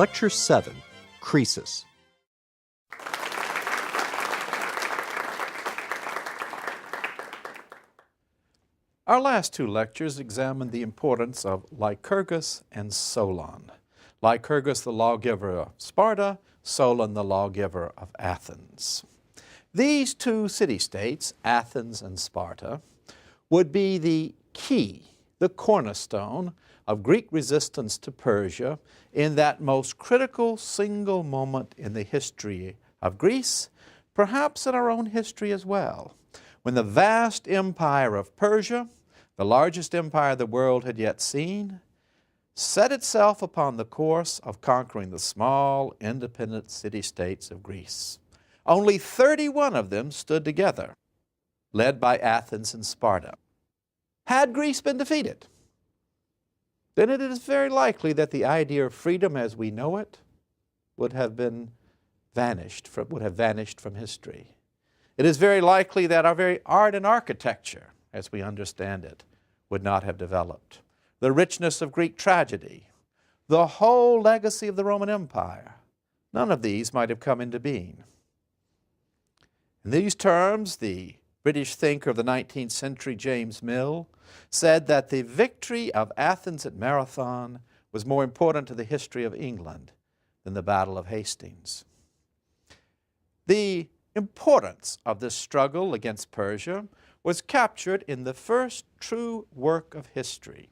Lecture 7, Croesus. Our last two lectures examined the importance of Lycurgus and Solon. Lycurgus, the lawgiver of Sparta, Solon, the lawgiver of Athens. These two city-states, Athens and Sparta, would be the key, the cornerstone of Greek resistance to Persia in that most critical single moment in the history of Greece, perhaps in our own history as well, when the vast empire of Persia, the largest empire the world had yet seen, set itself upon the course of conquering the small, independent city-states of Greece. Only 31 of them stood together, led by Athens and Sparta. Had Greece been defeated, then it is very likely that the idea of freedom as we know it would have vanished from history. It is very likely that our very art and architecture, as we understand it, would not have developed. The richness of Greek tragedy, the whole legacy of the Roman Empire, none of these might have come into being. In these terms, the British thinker of the 19th century, James Mill, said that the victory of Athens at Marathon was more important to the history of England than the Battle of Hastings. The importance of this struggle against Persia was captured in the first true work of history,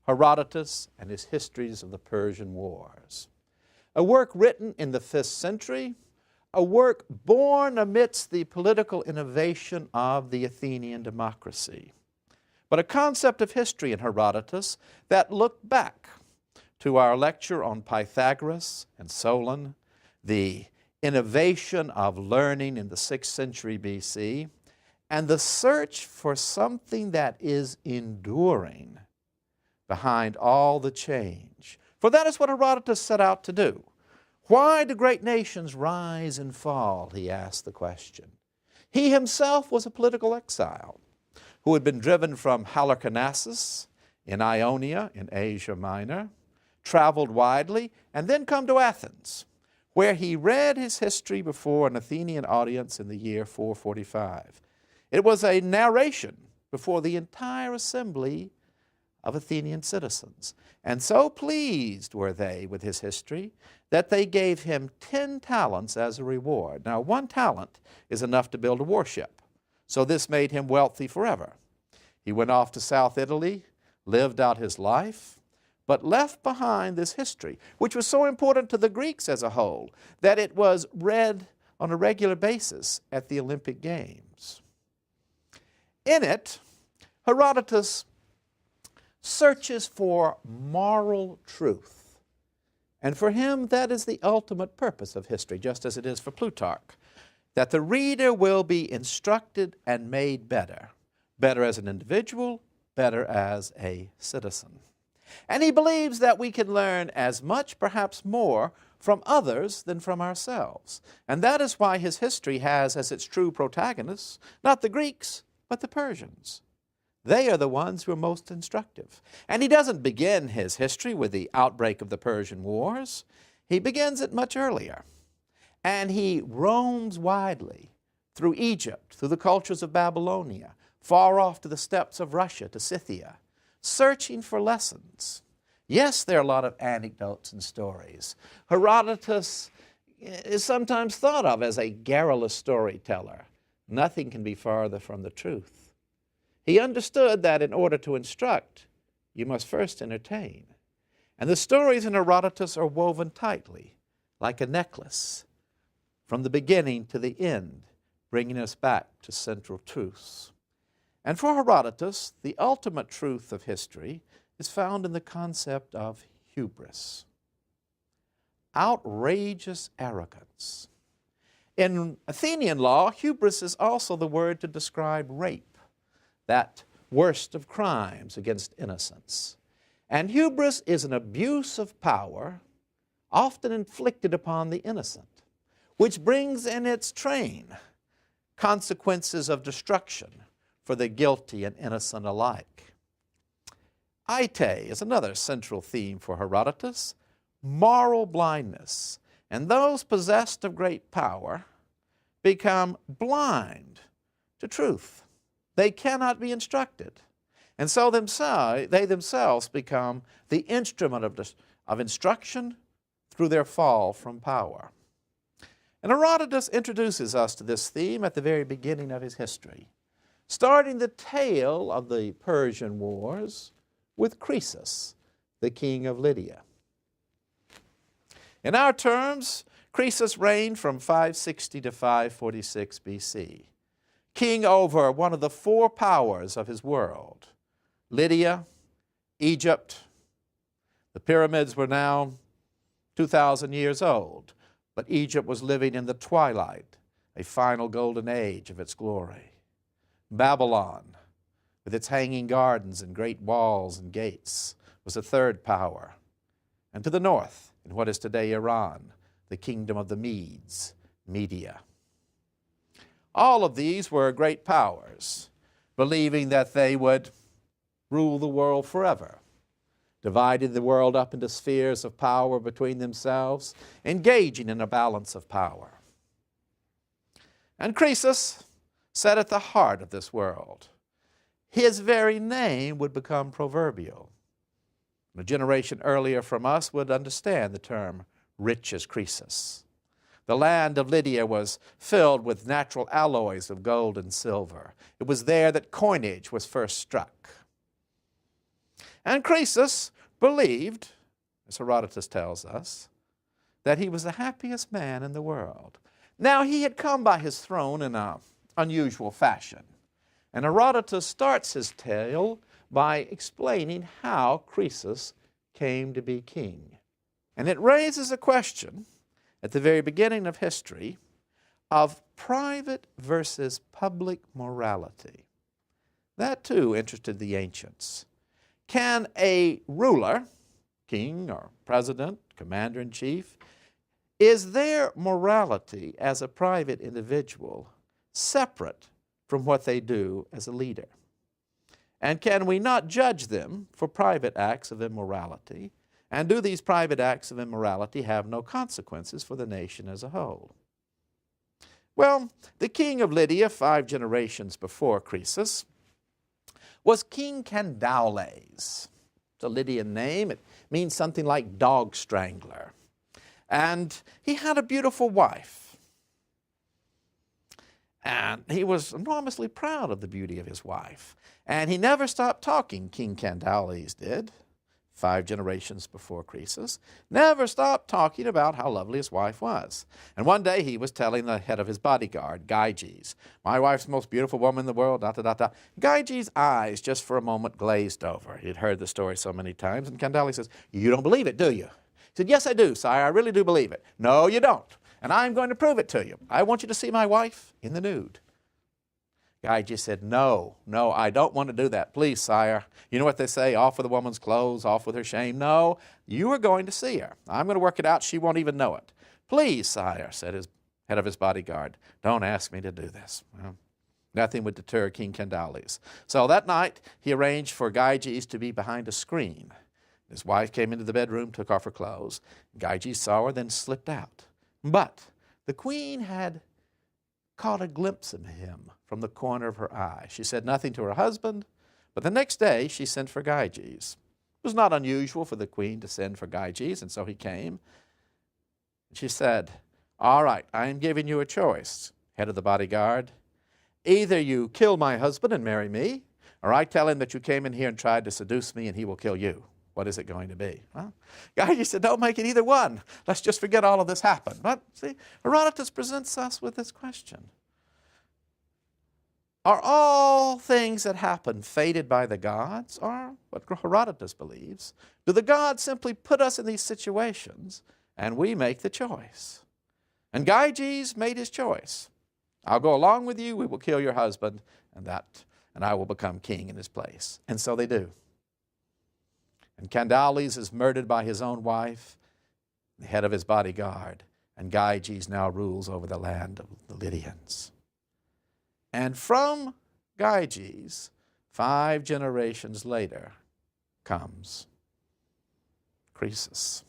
Herodotus and his Histories of the Persian Wars. A work written in the 5th century, a work born amidst the political innovation of the Athenian democracy, but a concept of history in Herodotus that looked back to our lecture on Pythagoras and Solon, the innovation of learning in the 6th century BC, and the search for something that is enduring behind all the change. For that is what Herodotus set out to do. Why do great nations rise and fall, he asked the question. He himself was a political exile who had been driven from Halicarnassus in Ionia in Asia Minor, traveled widely, and then come to Athens, where he read his history before an Athenian audience in the year 445. It was a narration before the entire assembly of Athenian citizens. And so pleased were they with his history that they gave him 10 talents as a reward. Now, 1 talent is enough to build a warship, so this made him wealthy forever. He went off to South Italy, lived out his life, but left behind this history, which was so important to the Greeks as a whole that it was read on a regular basis at the Olympic Games. In it, Herodotus searches for moral truth. And for him, that is the ultimate purpose of history, just as it is for Plutarch, that the reader will be instructed and made better, better as an individual, better as a citizen. And he believes that we can learn as much, perhaps more, from others than from ourselves. And that is why his history has as its true protagonists not the Greeks, but the Persians. They are the ones who are most instructive. And he doesn't begin his history with the outbreak of the Persian Wars. He begins it much earlier. And he roams widely through Egypt, through the cultures of Babylonia, far off to the steppes of Russia, to Scythia, searching for lessons. Yes, there are a lot of anecdotes and stories. Herodotus is sometimes thought of as a garrulous storyteller. Nothing can be farther from the truth. He understood that in order to instruct, you must first entertain. And the stories in Herodotus are woven tightly, like a necklace, from the beginning to the end, bringing us back to central truths. And for Herodotus, the ultimate truth of history is found in the concept of hubris, outrageous arrogance. In Athenian law, hubris is also the word to describe rape, that worst of crimes against innocence. And hubris is an abuse of power often inflicted upon the innocent, which brings in its train consequences of destruction for the guilty and innocent alike. Aite is another central theme for Herodotus, moral blindness, and those possessed of great power become blind to truth. They cannot be instructed. And so they themselves become the instrument of instruction through their fall from power. And Herodotus introduces us to this theme at the very beginning of his history, starting the tale of the Persian Wars with Croesus, the king of Lydia. In our terms, Croesus reigned from 560 to 546 BC, king over one of the four powers of his world, Lydia, Egypt. The pyramids were now 2,000 years old, but Egypt was living in the twilight, a final golden age of its glory. Babylon, with its hanging gardens and great walls and gates, was a third power. And to the north, in what is today Iran, the kingdom of the Medes, Media. All of these were great powers, believing that they would rule the world forever, divided the world up into spheres of power between themselves, engaging in a balance of power. And Croesus sat at the heart of this world. His very name would become proverbial. A generation earlier from us would understand the term rich as Croesus. The land of Lydia was filled with natural alloys of gold and silver. It was there that coinage was first struck. And Croesus believed, as Herodotus tells us, that he was the happiest man in the world. Now, he had come by his throne in an unusual fashion. And Herodotus starts his tale by explaining how Croesus came to be king. And it raises a question at the very beginning of history of private versus public morality. That too interested the ancients. Can a ruler, king or president, commander-in-chief, is their morality as a private individual separate from what they do as a leader? And can we not judge them for private acts of immorality? And do these private acts of immorality have no consequences for the nation as a whole? Well, the king of Lydia, 5 generations before Croesus, was King Candaules. It's a Lydian name. It means something like dog strangler. And he had a beautiful wife. And he was enormously proud of the beauty of his wife. And he never stopped talking, King Candaules did, 5 generations before Croesus, never stopped talking about how lovely his wife was. And one day he was telling the head of his bodyguard, Gyges, my wife's the most beautiful woman in the world, da da da da. Gyges' eyes just for a moment glazed over. He'd heard the story so many times, and Candaules says, you don't believe it, do you? He said, yes, I do, sire, I really do believe it. No, you don't. And I'm going to prove it to you. I want you to see my wife in the nude. Gyges said, no, I don't want to do that. Please, sire. You know what they say, off with a woman's clothes, off with her shame. No, you are going to see her. I'm going to work it out. She won't even know it. Please, sire, said his head of his bodyguard, don't ask me to do this. Well, nothing would deter King Candaules. So that night, he arranged for Gyges to be behind a screen. His wife came into the bedroom, took off her clothes. Gyges saw her, then slipped out. But the queen had caught a glimpse of him from the corner of her eye. She said nothing to her husband, but the next day she sent for Gyges. It was not unusual for the queen to send for Gyges, and so he came. She said, all right, I am giving you a choice, head of the bodyguard. Either you kill my husband and marry me, or I tell him that you came in here and tried to seduce me and he will kill you. What is it going to be? Well, Gyges said, don't make it either one. Let's just forget all of this happened. But see, Herodotus presents us with this question. Are all things that happen fated by the gods, or what Herodotus believes, do the gods simply put us in these situations and we make the choice? And Gyges made his choice. I'll go along with you, we will kill your husband, and I will become king in his place. And so they do. And Candaules is murdered by his own wife, the head of his bodyguard, and Gyges now rules over the land of the Lydians. And from Gyges, 5 generations later, comes Croesus.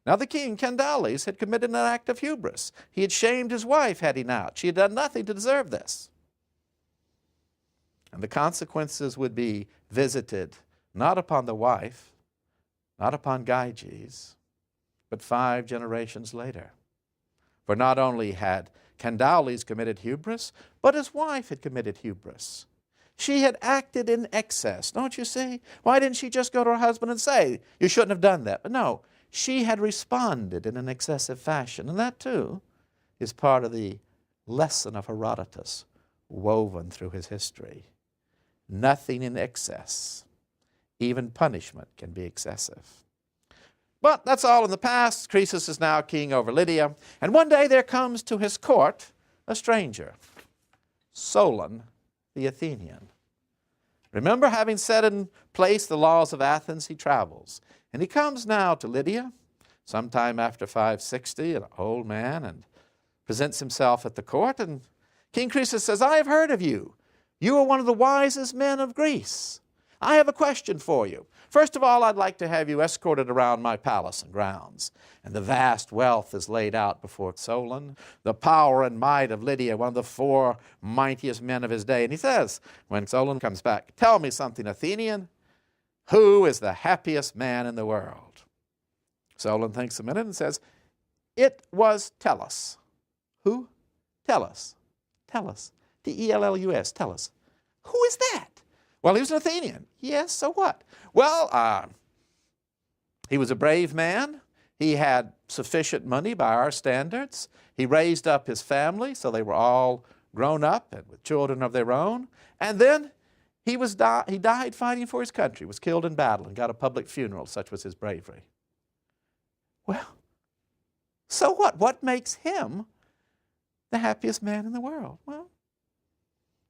Now the king, Candaules, had committed an act of hubris. He had shamed his wife, had he not. She had done nothing to deserve this. And the consequences would be visited not upon the wife, not upon Gyges, but 5 generations later. For not only had Candaules committed hubris, but his wife had committed hubris. She had acted in excess, don't you see? Why didn't she just go to her husband and say, you shouldn't have done that? But no, she had responded in an excessive fashion. And that too is part of the lesson of Herodotus woven through his history. Nothing in excess. Even punishment can be excessive. But that's all in the past. Croesus is now king over Lydia. And one day there comes to his court a stranger, Solon the Athenian. Remember, having set in place the laws of Athens, he travels. And he comes now to Lydia, sometime after 560, an old man, and presents himself at the court. And King Croesus says, I have heard of you. You are one of the wisest men of Greece. I have a question for you. First of all, I'd like to have you escorted around my palace and grounds. And the vast wealth is laid out before Solon, the power and might of Lydia, one of the 4 mightiest men of his day. And he says, when Solon comes back, tell me something, Athenian. Who is the happiest man in the world? Solon thinks a minute and says, it was Tellus. Who? Tellus. Tellus. T-E-L-L-U-S. Tellus. Who is that? Well, he was an Athenian. Yes, so what? Well, he was a brave man. He had sufficient money by our standards. He raised up his family, so they were all grown up and with children of their own. And then he died fighting for his country, was killed in battle, and got a public funeral. Such was his bravery. Well, so what? What makes him the happiest man in the world? Well,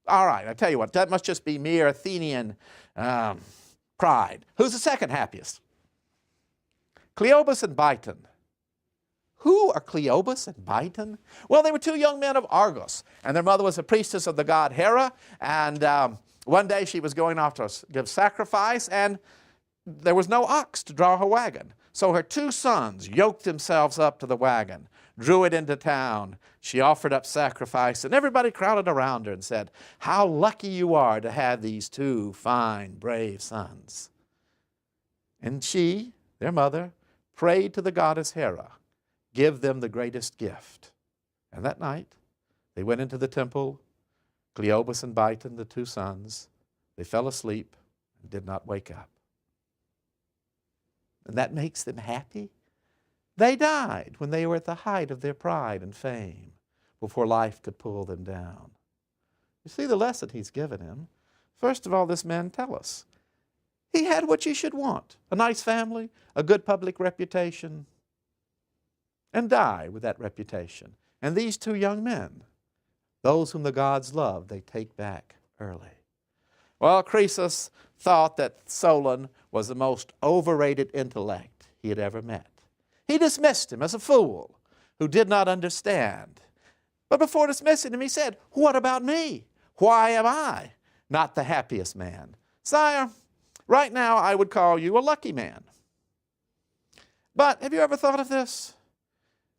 all right, I tell you what, that must just be mere Athenian pride. Who's the second happiest? Cleobus and Biton. Who are Cleobus and Biton? Well, they were 2 young men of Argos, and their mother was a priestess of the god Hera, and one day she was going off to give sacrifice, and there was no ox to draw her wagon. So her 2 sons yoked themselves up to the wagon, drew it into town. She offered up sacrifice, and everybody crowded around her and said, how lucky you are to have these 2 fine, brave sons. And she, their mother, prayed to the goddess Hera, give them the greatest gift. And that night, they went into the temple, Cleobus and Biton, the 2 sons. They fell asleep and did not wake up. And that makes them happy? They died when they were at the height of their pride and fame, before life could pull them down. You see the lesson he's given him. First of all, this man Tellus. He had what you should want, a nice family, a good public reputation, and die with that reputation. And these 2 young men, those whom the gods love, they take back early. Well, Croesus thought that Solon was the most overrated intellect he had ever met. He dismissed him as a fool who did not understand. But before dismissing him, he said, what about me? Why am I not the happiest man? Sire, right now I would call you a lucky man. But have you ever thought of this?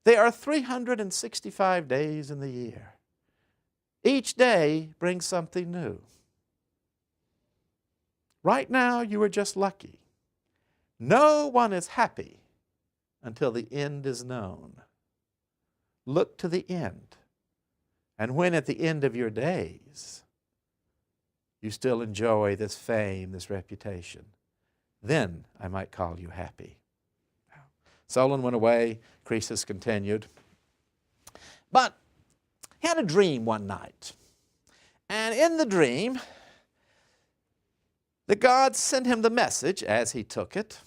There are 365 days in the year. Each day brings something new. Right now you are just lucky. No one is happy until the end is known. Look to the end. And when at the end of your days you still enjoy this fame, this reputation, then I might call you happy. Solon went away. Croesus continued. But he had a dream one night. And in the dream, the gods sent him the message, as he took it,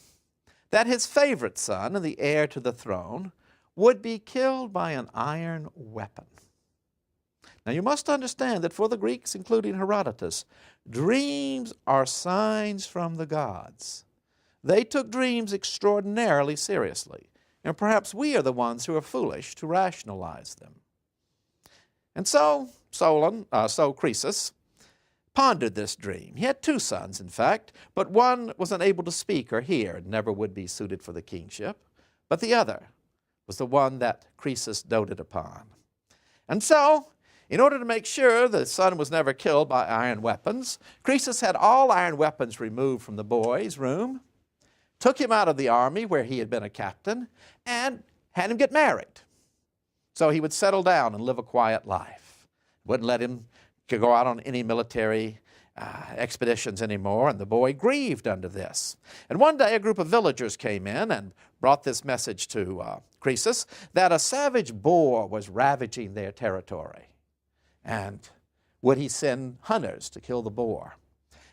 that his favorite son and the heir to the throne would be killed by an iron weapon. Now you must understand that for the Greeks, including Herodotus, dreams are signs from the gods. They took dreams extraordinarily seriously, and perhaps we are the ones who are foolish to rationalize them. And so Croesus pondered this dream. He had 2 sons, in fact, but one was unable to speak or hear and never would be suited for the kingship. but the other was the one that Croesus doted upon. And so, in order to make sure the son was never killed by iron weapons, Croesus had all iron weapons removed from the boy's room, took him out of the army where he had been a captain, and had him get married. So he would settle down and live a quiet life. Wouldn't let him go out on any military expeditions anymore, and the boy grieved under this. And one day a group of villagers came in and brought this message to Croesus that a savage boar was ravaging their territory. And would he send hunters to kill the boar?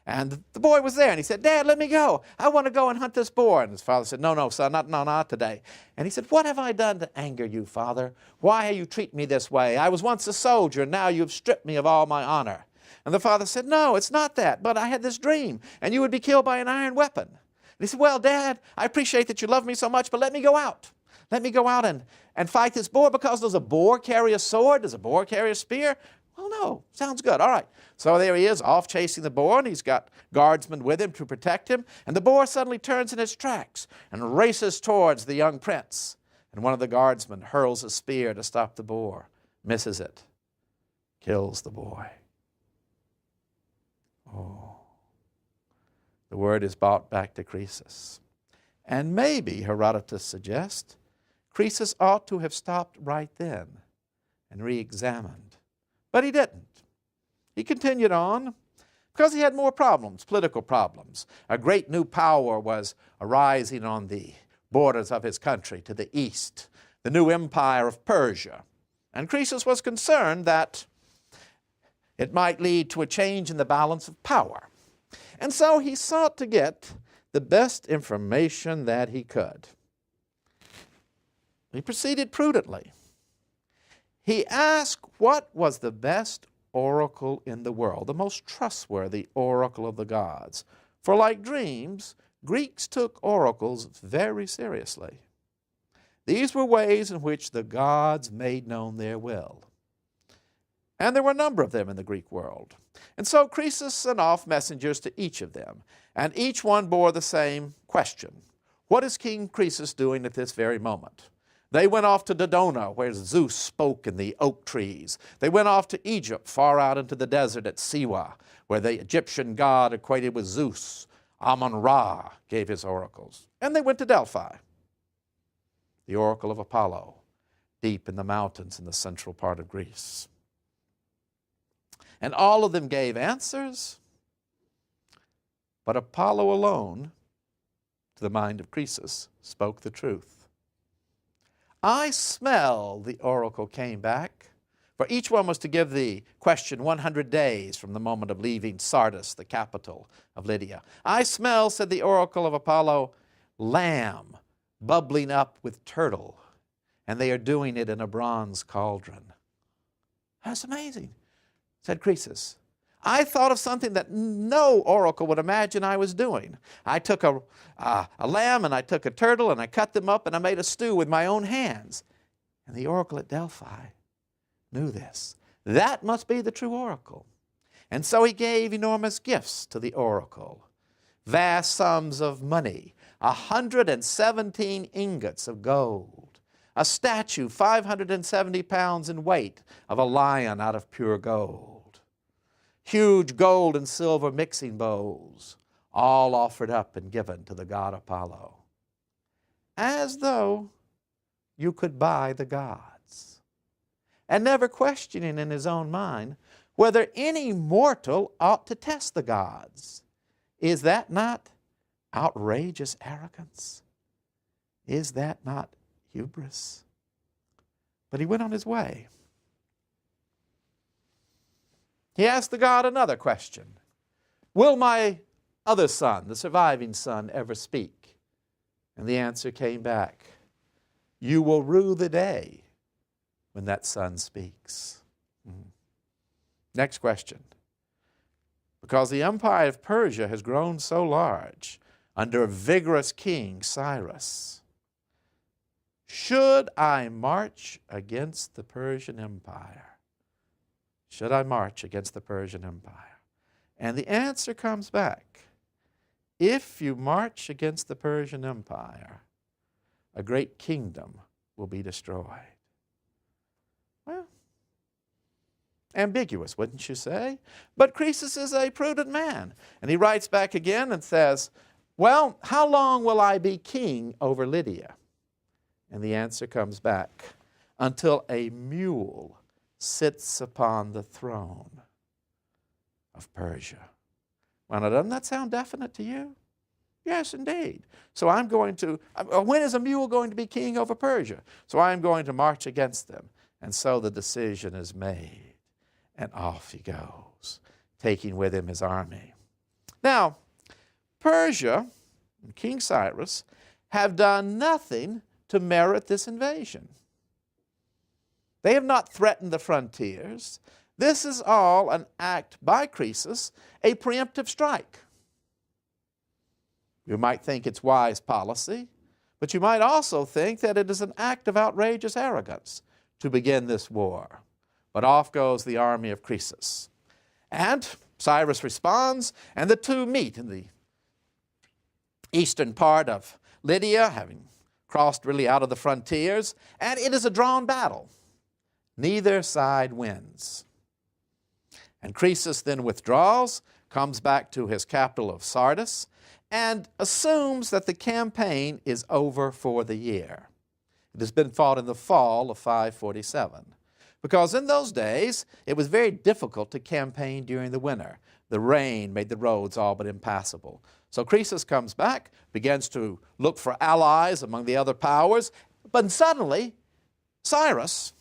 And the boy was there, and he said, "Dad, let me go. I want to go and hunt this boar." And his father said, "No, son, not today." And he said, "What have I done to anger you, Father? Why are you treating me this way? I was once a soldier, and now you've stripped me of all my honor." And the father said, "No, it's not that, but I had this dream, and you would be killed by an iron weapon." And he said, "Well, Dad, I appreciate that you love me so much, but let me go out. Let me go out and fight this boar, because does a boar carry a sword? Does a boar carry a spear?" "Well, no. Sounds good. All right." So there he is, off chasing the boar, and he's got guardsmen with him to protect him. And the boar suddenly turns in its tracks and races towards the young prince. And one of the guardsmen hurls a spear to stop the boar, misses it, kills the boy. Oh. The word is brought back to Croesus. And maybe, Herodotus suggests, Croesus ought to have stopped right then and re-examined. But he didn't. He continued on because he had more problems, political problems. A great new power was arising on the borders of his country to the east, the new empire of Persia. And Croesus was concerned that it might lead to a change in the balance of power. And so he sought to get the best information that he could. He proceeded prudently. He asked what was the best oracle in the world, the most trustworthy oracle of the gods. For like dreams, Greeks took oracles very seriously. These were ways in which the gods made known their will. And there were a number of them in the Greek world. And so Croesus sent off messengers to each of them, and each one bore the same question: what is King Croesus doing at this very moment? They went off to Dodona, where Zeus spoke in the oak trees. They went off to Egypt, far out into the desert at Siwa, where the Egyptian god equated with Zeus, Amun-Ra, gave his oracles. And they went to Delphi, the oracle of Apollo, deep in the mountains in the central part of Greece. And all of them gave answers, but Apollo alone, to the mind of Croesus, spoke the truth. "I smell," the oracle came back, for each one was to give the question 100 days from the moment of leaving Sardis, the capital of Lydia. "I smell," said the oracle of Apollo, "lamb bubbling up with turtle, and they are doing it in a bronze cauldron." "That's amazing," said Croesus. "I thought of something that no oracle would imagine I was doing. I took a lamb and I took a turtle and I cut them up and I made a stew with my own hands." And the oracle at Delphi knew this. That must be the true oracle. And so he gave enormous gifts to the oracle. Vast sums of money, 117 ingots of gold, a statue 570 pounds in weight of a lion out of pure gold, huge gold and silver mixing bowls, all offered up and given to the god Apollo, as though you could buy the gods, and never questioning in his own mind whether any mortal ought to test the gods. Is that not outrageous arrogance? Is that not hubris? But he went on his way. He asked the god another question: "Will my other son, the surviving son, ever speak?" And the answer came back: "You will rue the day when that son speaks." Next question. Because the empire of Persia has grown so large under a vigorous king, Cyrus, should I march against the Persian Empire? Should I march against the Persian Empire? And the answer comes back: if you march against the Persian Empire, a great kingdom will be destroyed. Well, ambiguous, wouldn't you say? But Croesus is a prudent man. And he writes back again and says, well, how long will I be king over Lydia? And the answer comes back, until a mule sits upon the throne of Persia. Well, now, doesn't that sound definite to you? Yes, indeed. So I'm going to, when is a mule going to be king over Persia? So I'm going to march against them. And so the decision is made. And off he goes, taking with him his army. Now, Persia and King Cyrus have done nothing to merit this invasion. They have not threatened the frontiers. This is all an act by Croesus, a preemptive strike. You might think it's wise policy, but you might also think that it is an act of outrageous arrogance to begin this war. But off goes the army of Croesus. And Cyrus responds, and the two meet in the eastern part of Lydia, having crossed really out of the frontiers, and it is a drawn battle. Neither side wins. And Croesus then withdraws, comes back to his capital of Sardis, and assumes that the campaign is over for the year. It has been fought in the fall of 547. Because in those days, it was very difficult to campaign during the winter. The rain made the roads all but impassable. So Croesus comes back, begins to look for allies among the other powers, but suddenly Cyrus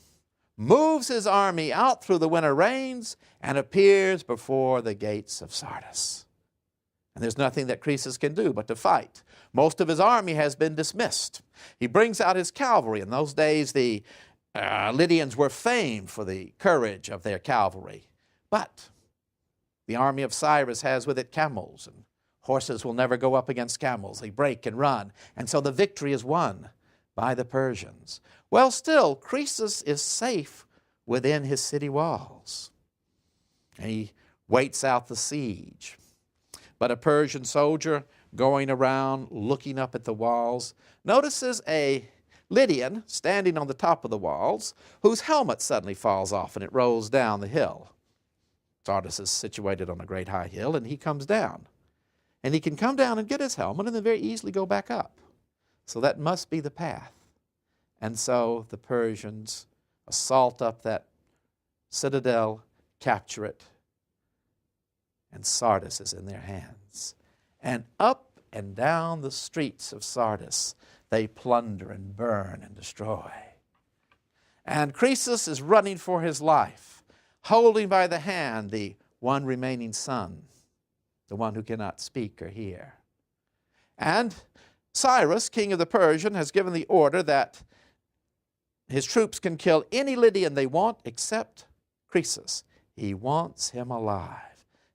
moves his army out through the winter rains and appears before the gates of Sardis. And there's nothing that Croesus can do but to fight. Most of his army has been dismissed. He brings out his cavalry. In those days, the Lydians were famed for the courage of their cavalry. But the army of Cyrus has with it camels, and horses will never go up against camels. They break and run. And so the victory is won by the Persians. Well, still, Croesus is safe within his city walls. And he waits out the siege. But a Persian soldier going around looking up at the walls notices a Lydian standing on the top of the walls whose helmet suddenly falls off and it rolls down the hill. Sardis is situated on a great high hill, and he comes down. And he can come down and get his helmet and then very easily go back up. So that must be the path. And so the Persians assault up that citadel, capture it, and Sardis is in their hands. And up and down the streets of Sardis, they plunder and burn and destroy. And Croesus is running for his life, holding by the hand the one remaining son, the one who cannot speak or hear. And Cyrus, king of the Persians, has given the order that his troops can kill any Lydian they want except Croesus. He wants him alive.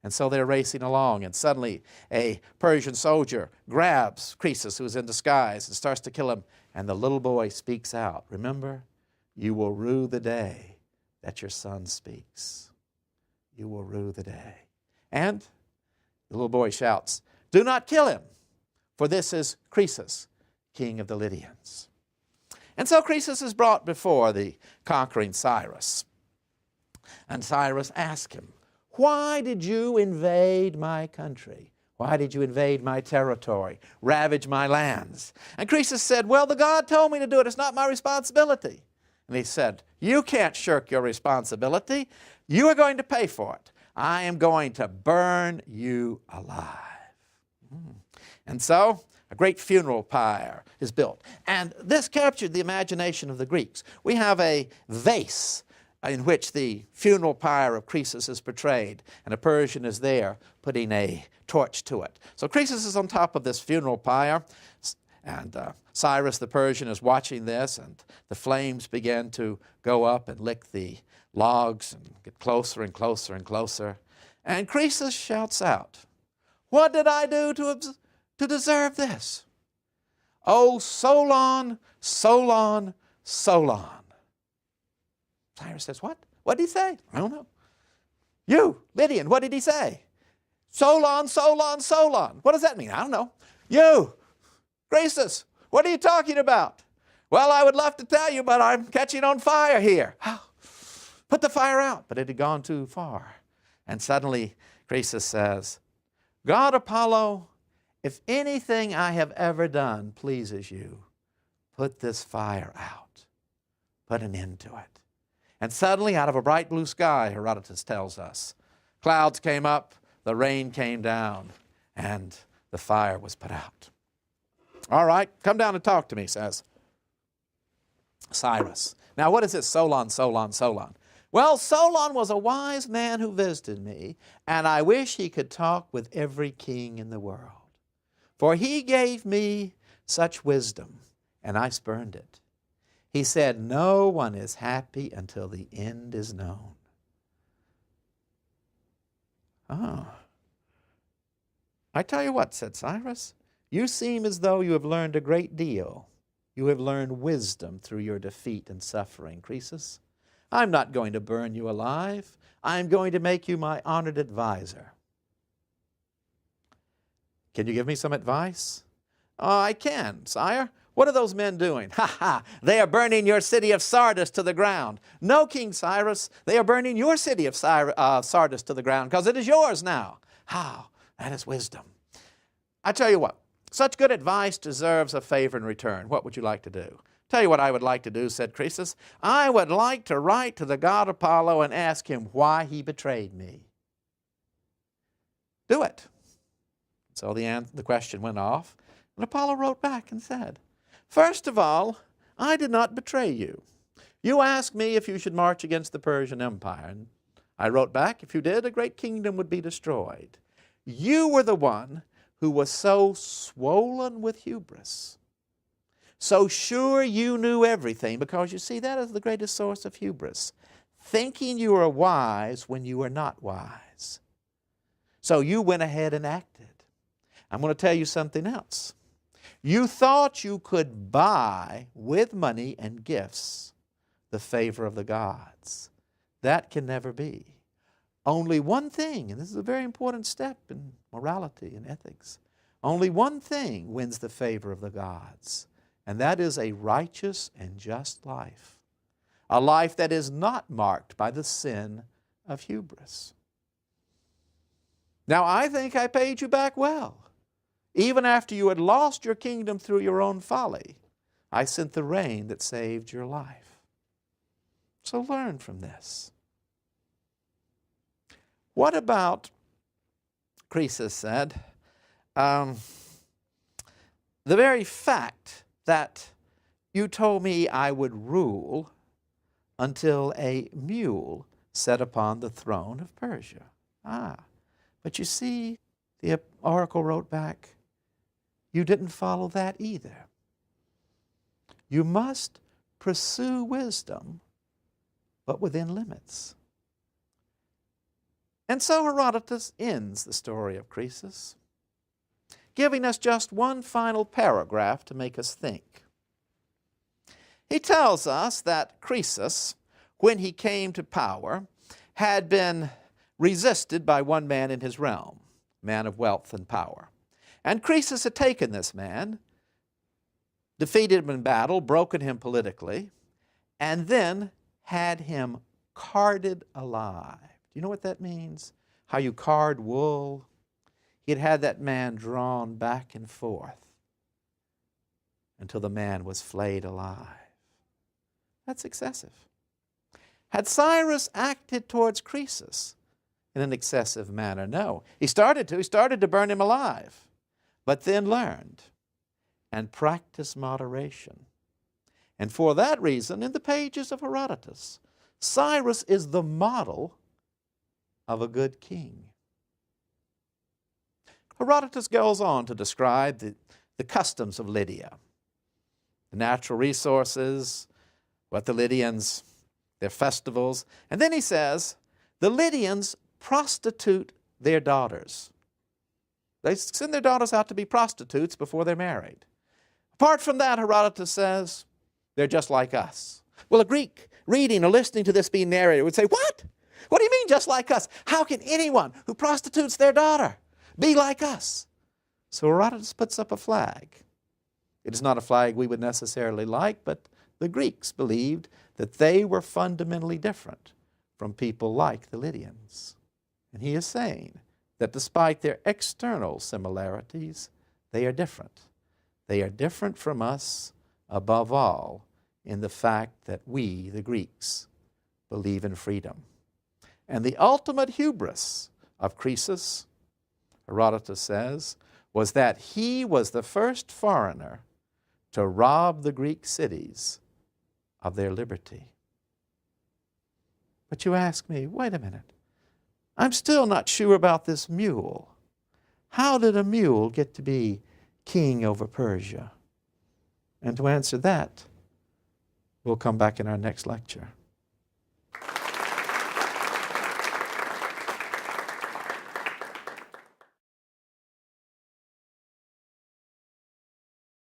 And so they're racing along, and suddenly a Persian soldier grabs Croesus, who's in disguise, and starts to kill him. And the little boy speaks out, "Remember, you will rue the day that your son speaks. You will rue the day." And the little boy shouts, "Do not kill him, for this is Croesus, king of the Lydians." And so Croesus is brought before the conquering Cyrus. And Cyrus asks him, "Why did you invade my country? Why did you invade my territory, ravage my lands?" And Croesus said, "Well, the God told me to do it. It's not my responsibility." And he said, "You can't shirk your responsibility. You are going to pay for it. I am going to burn you alive." And so a great funeral pyre is built. And this captured the imagination of the Greeks. We have a vase in which the funeral pyre of Croesus is portrayed, and a Persian is there putting a torch to it. So Croesus is on top of this funeral pyre, and Cyrus the Persian is watching this, and the flames begin to go up and lick the logs and get closer and closer and closer. And Croesus shouts out, "What did I do to deserve this? Oh, Solon, Solon, Solon." Cyrus says, "What? What did he say?" "I don't know." "You, Lydian, what did he say?" "Solon, Solon, Solon." "What does that mean?" "I don't know." "You, Croesus, what are you talking about?" Well, I would love to tell you, but I'm catching on fire here. Put the fire out. But it had gone too far. And suddenly Croesus says, God Apollo, if anything I have ever done pleases you, put this fire out. Put an end to it. And suddenly, out of a bright blue sky, Herodotus tells us, clouds came up, the rain came down, and the fire was put out. All right, come down and talk to me, says Cyrus. Now, what is this Solon, Solon, Solon? Well, Solon was a wise man who visited me, and I wish he could talk with every king in the world. For he gave me such wisdom, and I spurned it. He said, no one is happy until the end is known. Oh. I tell you what, said Cyrus, you seem as though you have learned a great deal. You have learned wisdom through your defeat and suffering, Croesus. I'm not going to burn you alive. I'm going to make you my honored advisor. Can you give me some advice? Oh, I can, sire. What are those men doing? Ha ha! They are burning your city of Sardis to the ground. No, King Cyrus, they are burning your city of Sardis to the ground because it is yours now. How? That is wisdom. I tell you what, such good advice deserves a favor in return. What would you like to do? Tell you what I would like to do, said Croesus. I would like to write to the god Apollo and ask him why he betrayed me. Do it. So the question went off, and Apollo wrote back and said, first of all, I did not betray you. You asked me if you should march against the Persian Empire, and I wrote back, if you did, a great kingdom would be destroyed. You were the one who was so swollen with hubris, so sure you knew everything, because you see, that is the greatest source of hubris, thinking you are wise when you are not wise. So you went ahead and acted. I'm going to tell you something else. You thought you could buy with money and gifts the favor of the gods. That can never be. Only one thing, and this is a very important step in morality and ethics, only one thing wins the favor of the gods, and that is a righteous and just life. A life that is not marked by the sin of hubris. Now, I think I paid you back well. Even after you had lost your kingdom through your own folly, I sent the rain that saved your life. So learn from this. What about, Croesus said, the very fact that you told me I would rule until a mule sat upon the throne of Persia. But you see, the oracle wrote back, you didn't follow that either. You must pursue wisdom, but within limits. And so Herodotus ends the story of Croesus, giving us just one final paragraph to make us think. He tells us that Croesus, when he came to power, had been resisted by one man in his realm, man of wealth and power. And Croesus had taken this man, defeated him in battle, broken him politically, and then had him carded alive. Do you know what that means? How you card wool? He had had that man drawn back and forth until the man was flayed alive. That's excessive. Had Cyrus acted towards Croesus in an excessive manner? No. He started to burn him alive, but then learned and practiced moderation. And for that reason, in the pages of Herodotus, Cyrus is the model of a good king. Herodotus goes on to describe the customs of Lydia, the natural resources, what the Lydians, their festivals. And then he says, the Lydians prostitute their daughters. They send their daughters out to be prostitutes before they're married. Apart from that, Herodotus says, they're just like us. Well, a Greek reading or listening to this being narrated would say, what? What do you mean just like us? How can anyone who prostitutes their daughter be like us? So Herodotus puts up a flag It is not a flag we would necessarily like, but the Greeks believed that they were fundamentally different from people like the Lydians. And he is saying that despite their external similarities, they are different. They are different from us, above all, in the fact that we, the Greeks, believe in freedom. And the ultimate hubris of Croesus, Herodotus says, was that he was the first foreigner to rob the Greek cities of their liberty. But you ask me, wait a minute, I'm still not sure about this mule. How did a mule get to be king over Persia? And to answer that, we'll come back in our next lecture.